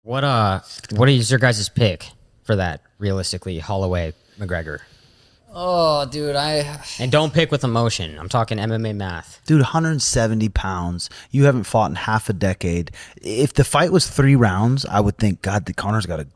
What is your guys' pick for that, realistically, Holloway, McGregor? Oh, dude, And don't pick with emotion. I'm talking MMA math. Dude, 170 pounds. You haven't fought in half a decade. If the fight was 3 rounds, I would think, God, the Conor's got a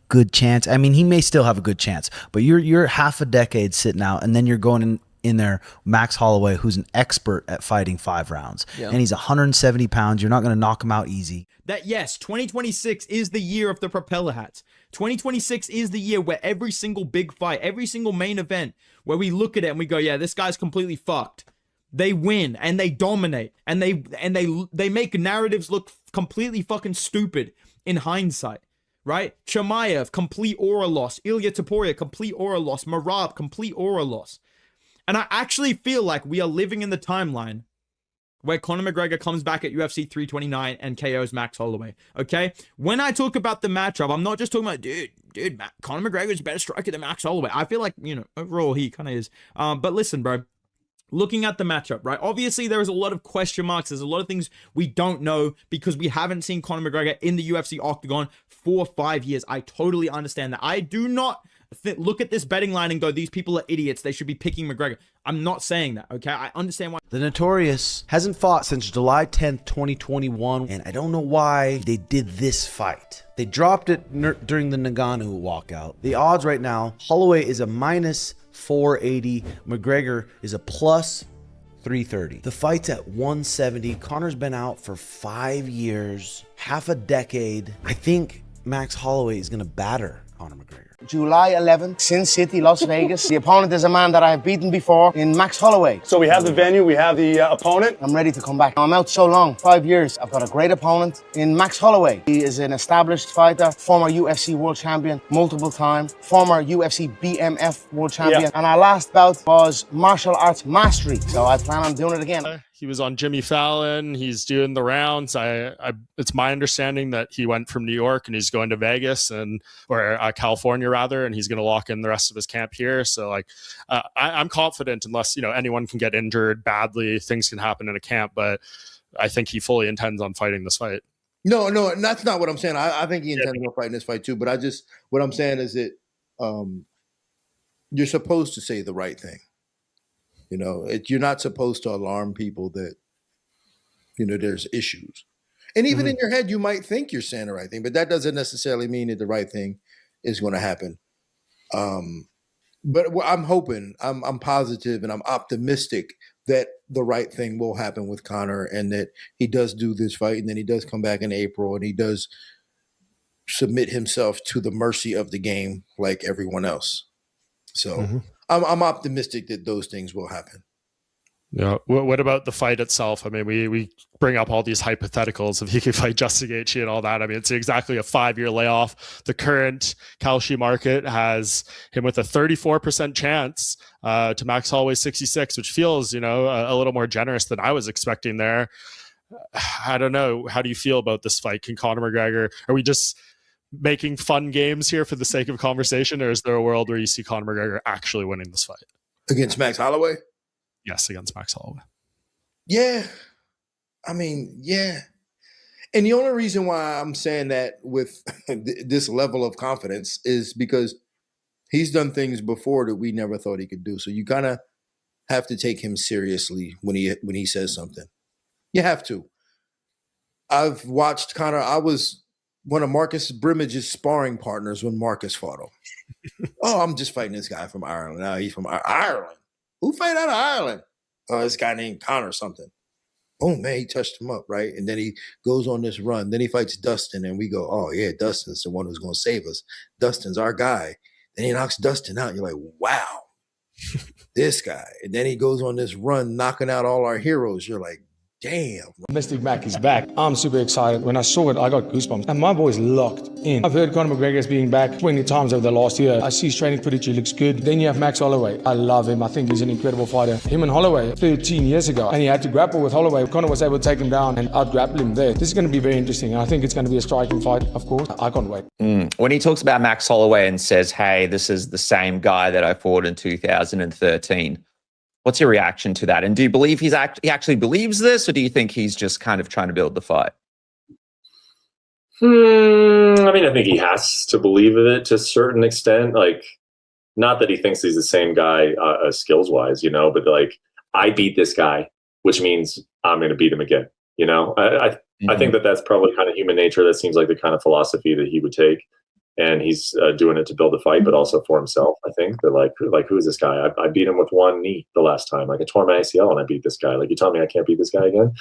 good chance. I mean, he may still have a good chance, but you're half a decade sitting out, and then you're going in there, Max Holloway, who's an expert at fighting 5 rounds. Yeah. And he's 170 pounds. You're not going to knock him out easy. That, yes, 2026 is the year of the propeller hats. 2026 is the year where every single big fight, every single main event, where we look at it and we go, yeah, this guy's completely fucked. They win and they dominate and they make narratives look completely fucking stupid in hindsight, right? Chimaev, complete aura loss. Ilya Topuria, complete aura loss. Marab, complete aura loss. And I actually feel like we are living in the timeline where Conor McGregor comes back at UFC 329 and KOs Max Holloway, okay? When I talk about the matchup, I'm not just talking about, dude, Conor McGregor is a better striker than Max Holloway. I feel like, overall, he kind of is. But listen, bro, looking at the matchup, right? Obviously, there is a lot of question marks. There's a lot of things we don't know because we haven't seen Conor McGregor in the UFC octagon for 5 years. I totally understand that. I do not look at this betting line and go, these people are idiots. They should be picking McGregor. I'm not saying that, okay? I understand why. The Notorious hasn't fought since July 10th, 2021, and I don't know why they did this fight. They dropped it during the Ngannou walkout. The odds right now, Holloway is a minus 480. McGregor is a plus 330. The fight's at 170. Conor's been out for 5 years, half a decade. I think Max Holloway is going to batter Conor McGregor. July 11th, Sin City, Las Vegas. The opponent is a man that I have beaten before in Max Holloway. So we have the venue, we have the opponent. I'm ready to come back. I'm out so long, 5 years. I've got a great opponent in Max Holloway. He is an established fighter, former UFC world champion multiple time, former UFC BMF world champion. And our last bout was martial arts mastery. So I plan on doing it again. He was on Jimmy Fallon. He's doing the rounds. It's my understanding that he went from New York and he's going to Vegas or California rather, and he's going to lock in the rest of his camp here. So I'm confident, unless anyone can get injured badly, things can happen in a camp. But I think he fully intends on fighting this fight. No, that's not what I'm saying. I think he intends on fighting this fight too. But what I'm saying is that you're supposed to say the right thing. You're not supposed to alarm people that, there's issues. And even in your head, you might think you're saying the right thing, but that doesn't necessarily mean that the right thing is going to happen. But I'm hoping, I'm positive, and I'm optimistic that the right thing will happen with Conor, and that he does do this fight, and then he does come back in April, and he does submit himself to the mercy of the game like everyone else. So I'm optimistic that those things will happen. Yeah. What about the fight itself? I mean, we bring up all these hypotheticals if he could fight Justin Gaethje and all that. I mean, it's exactly a 5-year layoff. The current Kalshi market has him with a 34% chance to Max Holloway 66, which feels, a little more generous than I was expecting there. I don't know. How do you feel about this fight? Can Conor McGregor, are we just making fun games here for the sake of conversation, or is there a world where you see Conor McGregor actually winning this fight against Max Holloway? Yes, against Max Holloway. Yeah, I mean, yeah. And the only reason why I'm saying that with this level of confidence is because he's done things before that we never thought he could do. So you kind of have to take him seriously when he says something. You have to. I've watched Conor. I was one of Marcus Brimmage's sparring partners when Marcus fought him. Oh, I'm just fighting this guy from Ireland. Now he's from Ireland. Who fight out of Ireland? Oh, this guy named Conor something. Oh, man, he touched him up, right? And then he goes on this run. Then he fights Dustin, and we go, oh, yeah, Dustin's the one who's going to save us. Dustin's our guy. Then he knocks Dustin out. You're like, wow, this guy. And then he goes on this run, knocking out all our heroes. You're like, damn. Mystic Mac is back. I'm super excited. When I saw it, I got goosebumps. And my boy's locked in. I've heard Conor McGregor is being back 20 times over the last year. I see his training footage, he looks good. Then you have Max Holloway. I love him. I think he's an incredible fighter. Him and Holloway 13 years ago. And he had to grapple with Holloway. Conor was able to take him down and out-grapple him there. This is going to be very interesting. And I think it's going to be a striking fight, of course. I can't wait. When he talks about Max Holloway and says, hey, this is the same guy that I fought in 2013. What's your reaction to that? And do you believe he actually believes this, or do you think he's just kind of trying to build the fight? I mean, I think he has to believe it to a certain extent. Like, not that he thinks he's the same guy skills wise, you know, but like, I beat this guy, which means I'm going to beat him again. You know, I think that that's probably kind of human nature. That seems like the kind of philosophy that he would take. And he's doing it to build a fight, but also for himself. I think that like who is this guy? I beat him with one knee the last time. Like, I tore my ACL and I beat this guy. Like, you tell me I can't beat this guy again?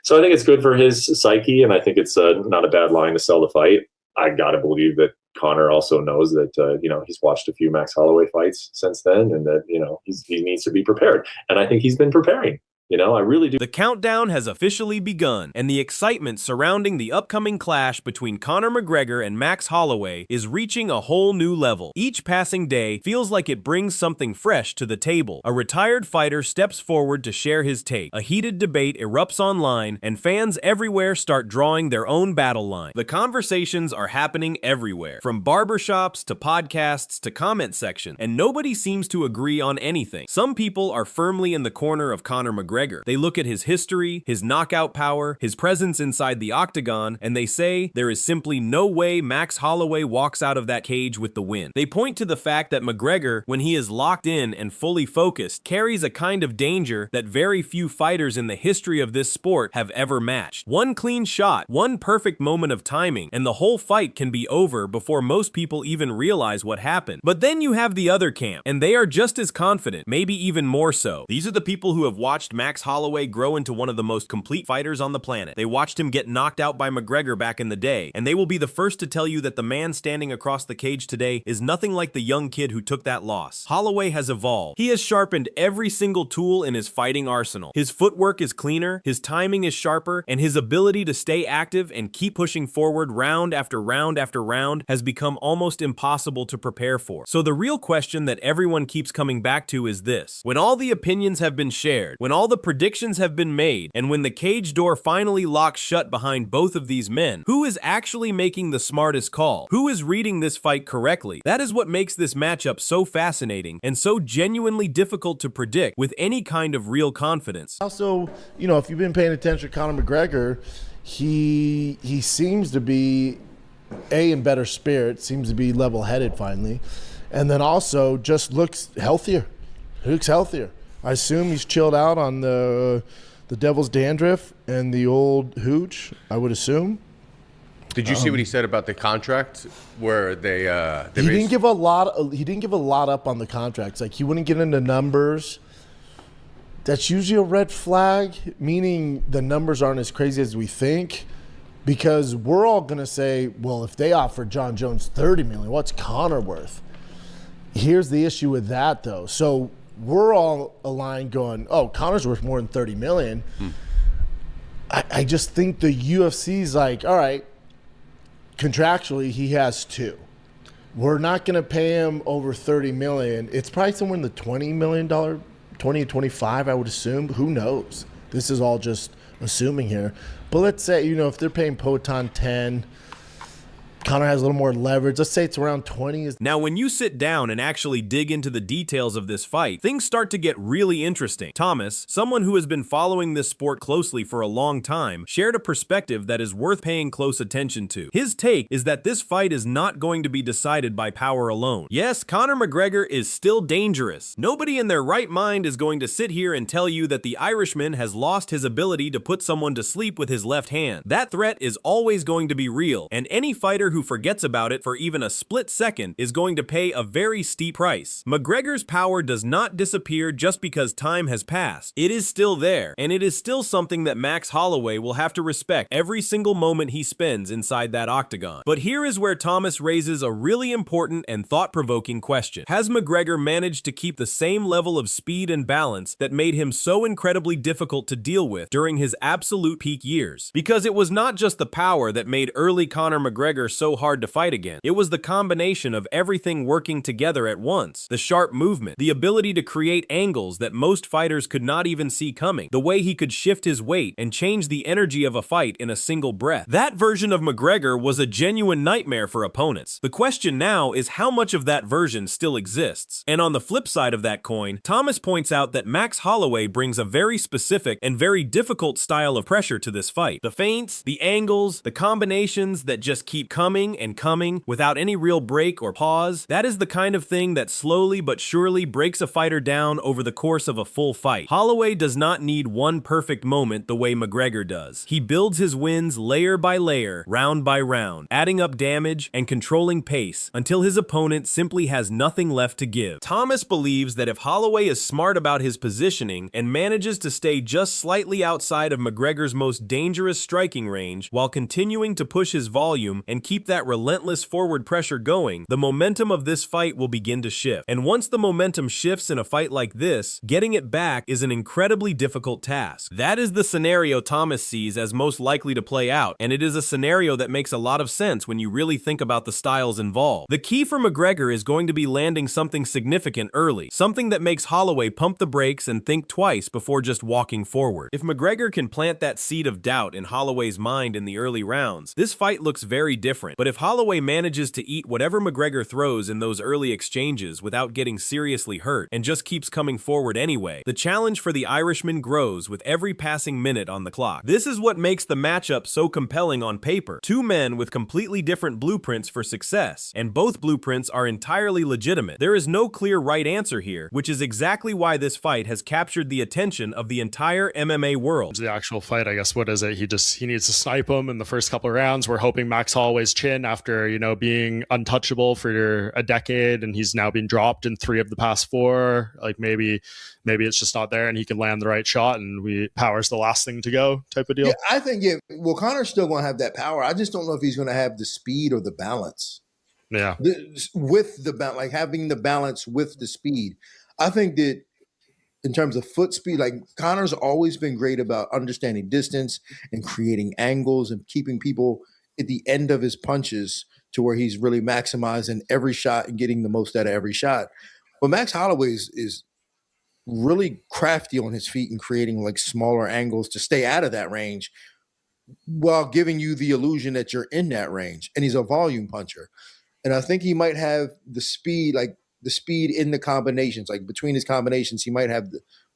So I think it's good for his psyche, and I think it's not a bad line to sell the fight. I gotta believe that Conor also knows that you know, he's watched a few Max Holloway fights since then, and that, you know, he needs to be prepared. And I think he's been preparing. You know, I really do. The countdown has officially begun, and the excitement surrounding the upcoming clash between Conor McGregor and Max Holloway is reaching a whole new level. Each passing day feels like it brings something fresh to the table. A retired fighter steps forward to share his take. A heated debate erupts online, and fans everywhere start drawing their own battle line. The conversations are happening everywhere, from barbershops to podcasts to comment section, and nobody seems to agree on anything. Some people are firmly in the corner of Conor McGregor. They look at his history, his knockout power, his presence inside the octagon, and they say there is simply no way Max Holloway walks out of that cage with the win. They point to the fact that McGregor, when he is locked in and fully focused, carries a kind of danger that very few fighters in the history of this sport have ever matched. One clean shot, one perfect moment of timing, and the whole fight can be over before most people even realize what happened. But then you have the other camp, and they are just as confident, maybe even more so. These are the people who have watched Max Holloway grow into one of the most complete fighters on the planet. They watched him get knocked out by McGregor back in the day, and they will be the first to tell you that the man standing across the cage today is nothing like the young kid who took that loss. Holloway has evolved. He has sharpened every single tool in his fighting arsenal. His footwork is cleaner, his timing is sharper, and his ability to stay active and keep pushing forward round after round after round has become almost impossible to prepare for. So the real question that everyone keeps coming back to is this: when all the opinions have been shared, when all the predictions have been made, and when the cage door finally locks shut behind both of these men, who is actually making the smartest call? Who is reading this fight correctly? That is what makes this matchup so fascinating and so genuinely difficult to predict with any kind of real confidence. Also, you know, if you've been paying attention to Conor McGregor, he seems to be in better spirit, seems to be level-headed finally, and then also just looks healthier. I assume he's chilled out on the devil's dandruff and the old hooch, I would assume. Did you see what he said about the contract, where they he didn't give a lot up on the contracts. Like, he wouldn't get into numbers. That's usually a red flag, meaning the numbers aren't as crazy as we think, because we're all going to say, well, if they offer John Jones $30 million, what's Conor worth? Here's the issue with that, though. So we're all aligned going, oh, Conor's worth more than $30 million. I just think the UFC's like, all right, contractually he has two. We're not going to pay him over $30 million. It's probably somewhere in the $20 million, 20 to 25, I would assume. Who knows? This is all just assuming here. But let's say, you know, if they're paying Poatan 10, Conor has a little more leverage. Let's say it's around 20. Now, when you sit down and actually dig into the details of this fight, things start to get really interesting. Thomas, someone who has been following this sport closely for a long time, shared a perspective that is worth paying close attention to. His take is that this fight is not going to be decided by power alone. Yes, Conor McGregor is still dangerous. Nobody in their right mind is going to sit here and tell you that the Irishman has lost his ability to put someone to sleep with his left hand. That threat is always going to be real, and any fighter who forgets about it for even a split second is going to pay a very steep price. McGregor's power does not disappear just because time has passed. It is still there, and it is still something that Max Holloway will have to respect every single moment he spends inside that octagon. But here is where Thomas raises a really important and thought-provoking question. Has McGregor managed to keep the same level of speed and balance that made him so incredibly difficult to deal with during his absolute peak years? Because it was not just the power that made early Conor McGregor so hard to fight again. It was the combination of everything working together at once. The sharp movement, the ability to create angles that most fighters could not even see coming, the way he could shift his weight and change the energy of a fight in a single breath. That version of McGregor was a genuine nightmare for opponents. The question now is how much of that version still exists. And on the flip side of that coin, Thomas points out that Max Holloway brings a very specific and very difficult style of pressure to this fight. The feints, the angles, the combinations that just keep coming coming and coming without any real break or pause. That is the kind of thing that slowly but surely breaks a fighter down over the course of a full fight. Holloway does not need one perfect moment the way McGregor does. He builds his wins layer by layer, round by round, adding up damage and controlling pace until his opponent simply has nothing left to give. Thomas believes that if Holloway is smart about his positioning and manages to stay just slightly outside of McGregor's most dangerous striking range while continuing to push his volume and keep that relentless forward pressure going, the momentum of this fight will begin to shift. And once the momentum shifts in a fight like this, getting it back is an incredibly difficult task. That is the scenario Thomas sees as most likely to play out, and it is a scenario that makes a lot of sense when you really think about the styles involved. The key for McGregor is going to be landing something significant early, something that makes Holloway pump the brakes and think twice before just walking forward. If McGregor can plant that seed of doubt in Holloway's mind in the early rounds, this fight looks very different. But if Holloway manages to eat whatever McGregor throws in those early exchanges without getting seriously hurt and just keeps coming forward anyway, the challenge for the Irishman grows with every passing minute on the clock. This is what makes the matchup so compelling on paper. Two men with completely different blueprints for success, and both blueprints are entirely legitimate. There is no clear right answer here, which is exactly why this fight has captured the attention of the entire MMA world. The actual fight, I guess, what is it? He needs to snipe him in the first couple of rounds. We're hoping Max Holloway's chin after, being untouchable for a decade, and he's now been dropped in 3 of the past 4. Like maybe it's just not there and he can land the right shot and power's the last thing to go type of deal. Yeah, I think, well, Conor's still going to have that power. I just don't know if he's going to have the speed or the balance. Yeah. With the balance, like having the balance with the speed. I think that in terms of foot speed, like Conor's always been great about understanding distance and creating angles and keeping people at the end of his punches to where he's really maximizing every shot and getting the most out of every shot. But Max Holloway is really crafty on his feet and creating like smaller angles to stay out of that range while giving you the illusion that you're in that range. And he's a volume puncher. And I think he might have the speed, like the speed in the combinations, like between his combinations, he might have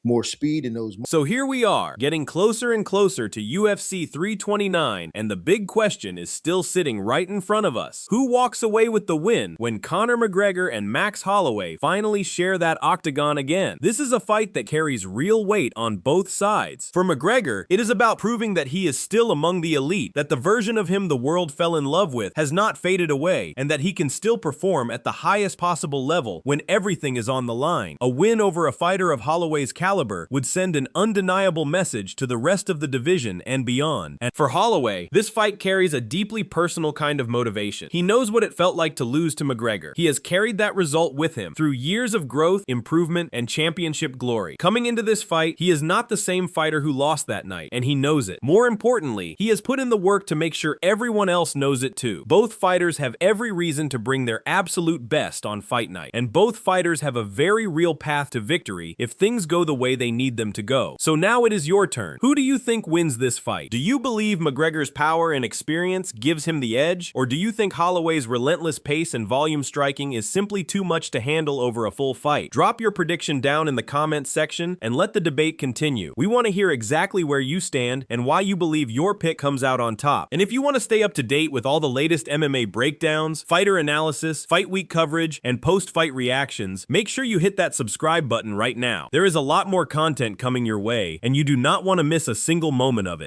more speed in those. So here we are, getting closer and closer to UFC 329, and the big question is still sitting right in front of us. Who walks away with the win when Conor McGregor and Max Holloway finally share that octagon again? This is a fight that carries real weight on both sides. For McGregor, it is about proving that he is still among the elite, that the version of him the world fell in love with has not faded away, and that he can still perform at the highest possible level when everything is on the line. A win over a fighter of Holloway's caliber would send an undeniable message to the rest of the division and beyond. And for Holloway, this fight carries a deeply personal kind of motivation. He knows what it felt like to lose to McGregor. He has carried that result with him through years of growth, improvement, and championship glory. Coming into this fight, he is not the same fighter who lost that night, and he knows it. More importantly, he has put in the work to make sure everyone else knows it too. Both fighters have every reason to bring their absolute best on fight night, and both fighters have a very real path to victory if things go the way they need them to go. So now it is your turn. Who do you think wins this fight? Do you believe McGregor's power and experience gives him the edge? Or do you think Holloway's relentless pace and volume striking is simply too much to handle over a full fight? Drop your prediction down in the comments section and let the debate continue. We want to hear exactly where you stand and why you believe your pick comes out on top. And if you want to stay up to date with all the latest MMA breakdowns, fighter analysis, fight week coverage, and post-fight reactions, make sure you hit that subscribe button right now. There is a lot more content coming your way, and you do not want to miss a single moment of it.